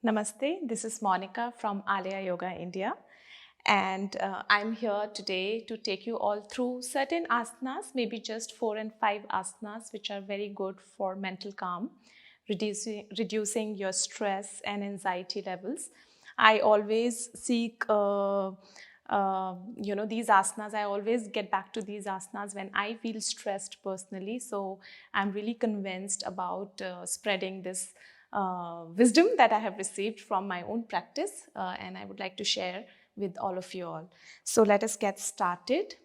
Namaste, this is Monica from Ālaya Yoga, India. And I'm here today to take you all through certain asanas, maybe just 4 and 5 asanas, which are very good for mental calm, reducing your stress and anxiety levels. I always seek these asanas. I always get back to these asanas when I feel stressed personally. So I'm really convinced about spreading this wisdom that I have received from my own practice, and I would like to share with all of you all. So let us get started.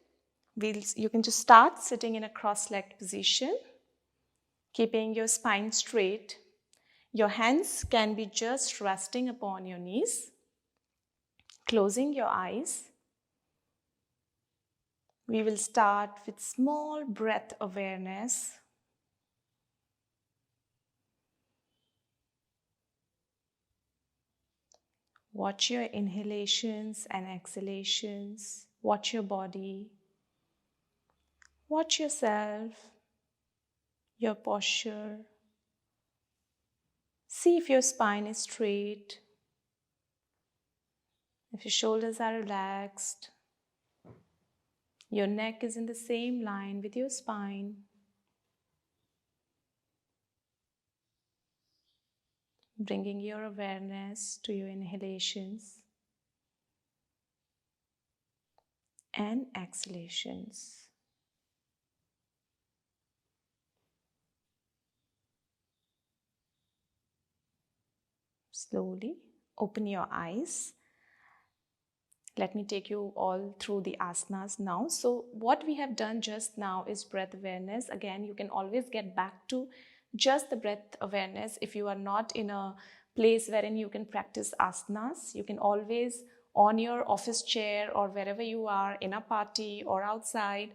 You can just start sitting in a cross-legged position, keeping your spine straight. Your hands can be just resting upon your knees, closing your eyes. We will start with small breath awareness. Watch your inhalations and exhalations. Watch your body. Watch yourself, your posture. See if your spine is straight, if your shoulders are relaxed, your neck is in the same line with your spine. Bringing your awareness to your inhalations and exhalations. Slowly open your eyes. Let me take you all through the asanas now. So what we have done just now is breath awareness. Again, you can always get back to just the breath awareness. If you are not in a place wherein you can practice asanas, you can always on your office chair or wherever you are, in a party or outside,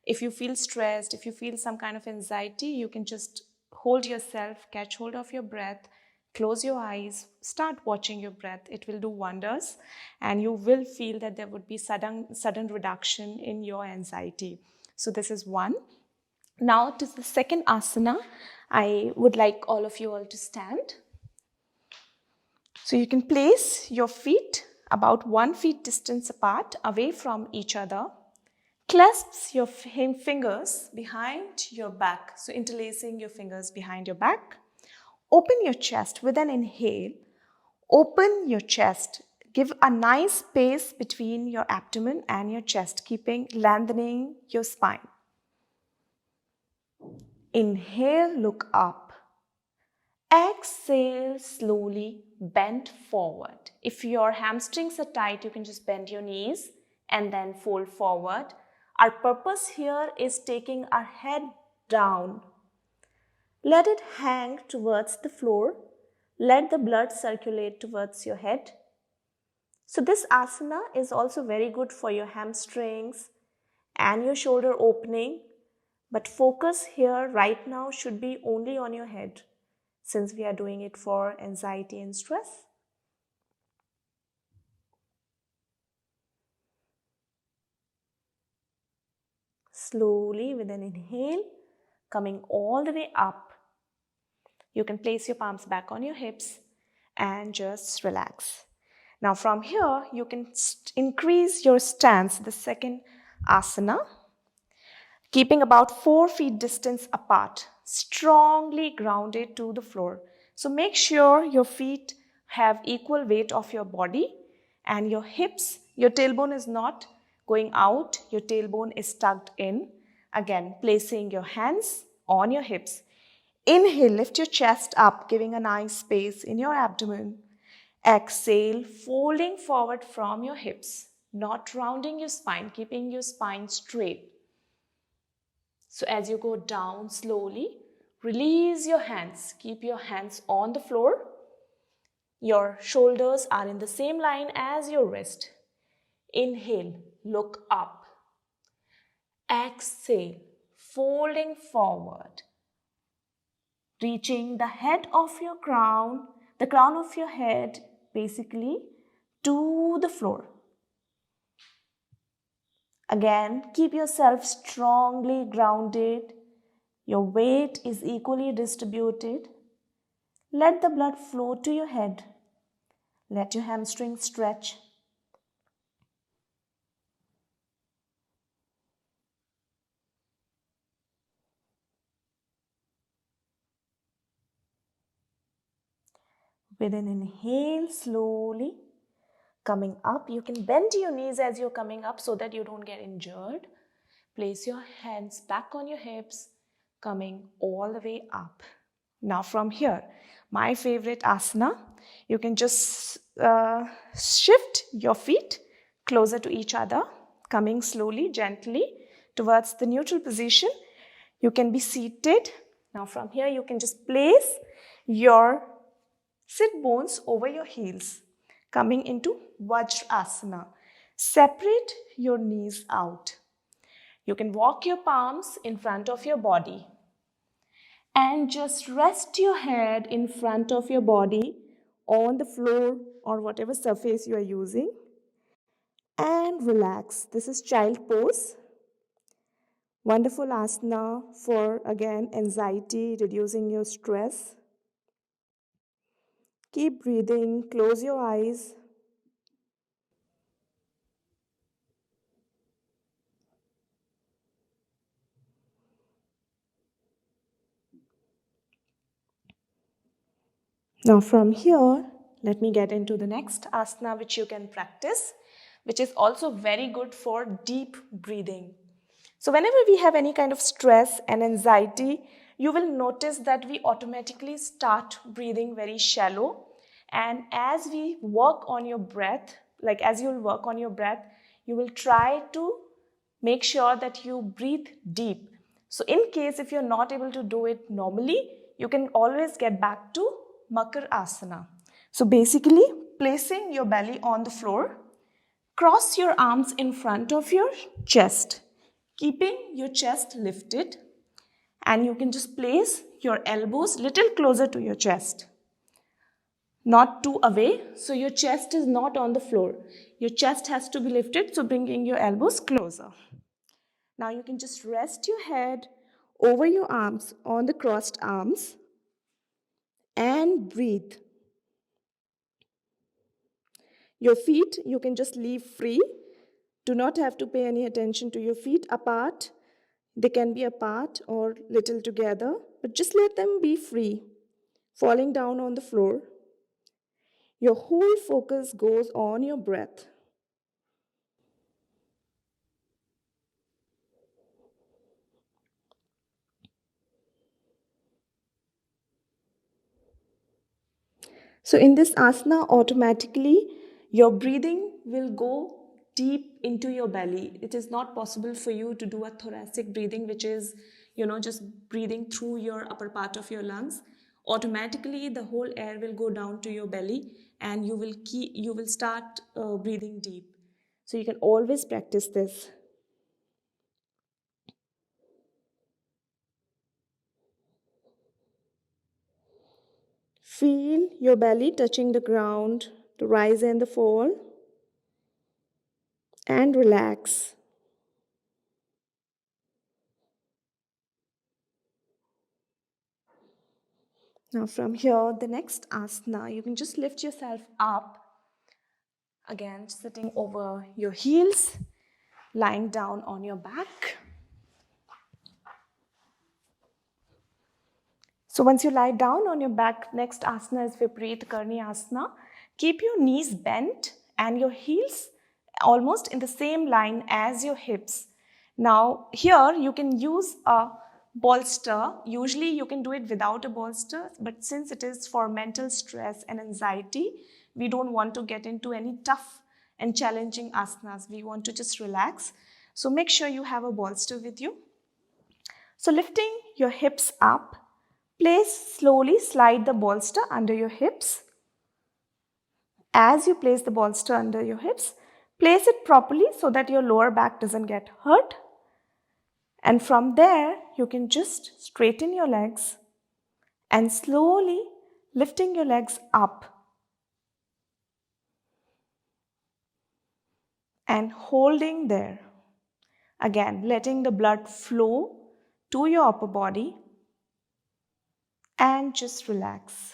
if you feel stressed, if you feel some kind of anxiety, you can just hold yourself, catch hold of your breath, close your eyes, start watching your breath. It will do wonders, and you will feel that there would be sudden reduction in your anxiety. So this is one. Now to the second asana, I would like all of you all to stand. So you can place your feet about 1 feet distance apart, away from each other. Clasps your fingers behind your back, so interlacing your fingers behind your back. Open your chest with an inhale. Open your chest. Give a nice space between your abdomen and your chest, lengthening your spine. Inhale, look up. Exhale, slowly bend forward. If your hamstrings are tight, you can just bend your knees and then fold forward. Our purpose here is taking our head down. Let it hang towards the floor. Let the blood circulate towards your head. So this asana is also very good for your hamstrings and your shoulder opening. But focus here right now should be only on your head, since we are doing it for anxiety and stress. Slowly with an inhale, coming all the way up. You can place your palms back on your hips and just relax. Now from here, you can increase your stance, the second asana, keeping about 4 feet distance apart, strongly grounded to the floor. So make sure your feet have equal weight of your body and your hips, your tailbone is not going out, your tailbone is tucked in. Again, placing your hands on your hips. Inhale, lift your chest up, giving a nice space in your abdomen. Exhale, folding forward from your hips, not rounding your spine, keeping your spine straight. So as you go down slowly, release your hands. Keep your hands on the floor. Your shoulders are in the same line as your wrist. Inhale, look up. Exhale, folding forward. Reaching the head of your crown, the crown of your head, basically, to the floor. Again, keep yourself strongly grounded. Your weight is equally distributed. Let the blood flow to your head. Let your hamstrings stretch. With an inhale, slowly coming up. You can bend your knees as you're coming up so that you don't get injured. Place your hands back on your hips, coming all the way up. Now from here, my favorite asana, you can just shift your feet closer to each other, coming slowly, gently towards the neutral position. You can be seated. Now from here, you can just place your sit bones over your heels, coming into Vajrasana. Separate your knees out. You can walk your palms in front of your body and just rest your head in front of your body on the floor or whatever surface you are using and relax. This is child pose. Wonderful asana for again anxiety, reducing your stress. Keep breathing, close your eyes. Now from here, let me get into the next asana which you can practice, which is also very good for deep breathing. So whenever we have any kind of stress and anxiety, you will notice that we automatically start breathing very shallow. And as we work on your breath, like as you'll work on your breath, you will try to make sure that you breathe deep. So in case if you're not able to do it normally, you can always get back to makarasana. So basically, placing your belly on the floor, cross your arms in front of your chest, keeping your chest lifted, and you can just place your elbows little closer to your chest, not too away, so your chest is not on the floor. Your chest has to be lifted, so bringing your elbows closer. Now you can just rest your head over your arms on the crossed arms and breathe. Your feet, you can just leave free. Do not have to pay any attention to your feet apart. They can be apart or little together, but just let them be free, falling down on the floor. Your whole focus goes on your breath. So in this asana, automatically your breathing will go deep into your belly. It is not possible for you to do a thoracic breathing, which is, just breathing through your upper part of your lungs. Automatically, the whole air will go down to your belly, and you will start breathing deep. So you can always practice this. Feel your belly touching the ground, the rise and the fall, and relax. Now from here, the next asana, you can just lift yourself up. Again, sitting over your heels, lying down on your back. So once you lie down on your back, next asana is Viparit Karni Asana. Keep your knees bent and your heels almost in the same line as your hips. Now here you can use a bolster. Usually you can do it without a bolster, but since it is for mental stress and anxiety, we don't want to get into any tough and challenging asanas. We want to just relax. So make sure you have a bolster with you. So lifting your hips up, slowly slide the bolster under your hips. As you place the bolster under your hips, place it properly so that your lower back doesn't get hurt. And from there, you can just straighten your legs and slowly lifting your legs up and holding there. Again, letting the blood flow to your upper body and just relax.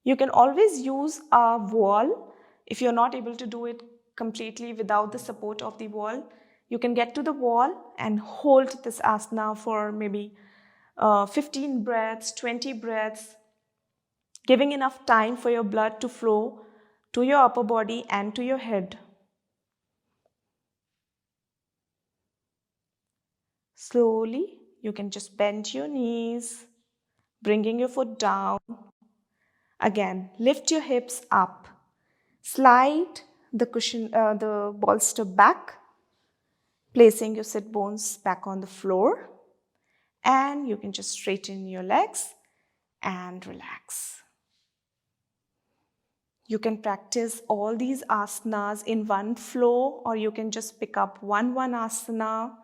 You can always use a wall. If you're not able to do it completely without the support of the wall, you can get to the wall and hold this asana for maybe 15 breaths, 20 breaths, giving enough time for your blood to flow to your upper body and to your head. Slowly, you can just bend your knees, bringing your foot down. Again, lift your hips up. Slide the bolster back, placing your sit bones back on the floor. And you can just straighten your legs and relax. You can practice all these asanas in one flow, or you can just pick up one asana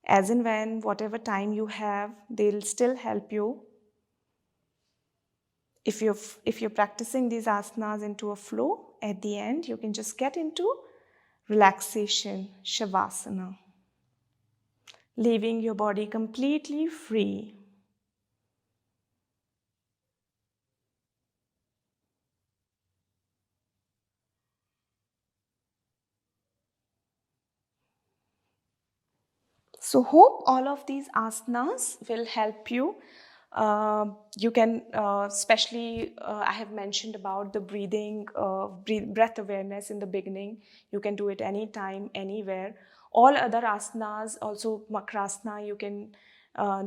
as and when, whatever time you have, they'll still help you. If you're practicing these asanas into a flow, at the end, you can just get into relaxation, shavasana, leaving your body completely free. So hope all of these asanas will help you. You can, especially I have mentioned about the breathing, breath awareness in the beginning. You can do it anytime, anywhere. All other asanas, also makarasana, you can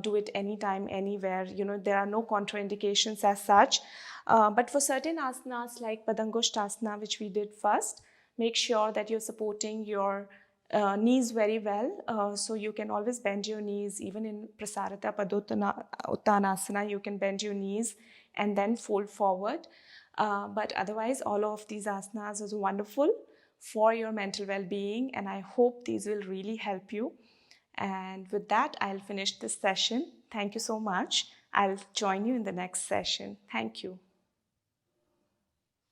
do it anytime, anywhere. There are no contraindications as such. But for certain asanas like Padangusthasana, which we did first, make sure that you're supporting your knees very well. So you can always bend your knees. Even in Prasarita Uttanasana, you can bend your knees and then fold forward. But otherwise, all of these asanas is wonderful for your mental well-being, and I hope these will really help you. And with that, I'll finish this session. Thank you so much. I'll join you in the next session. Thank you.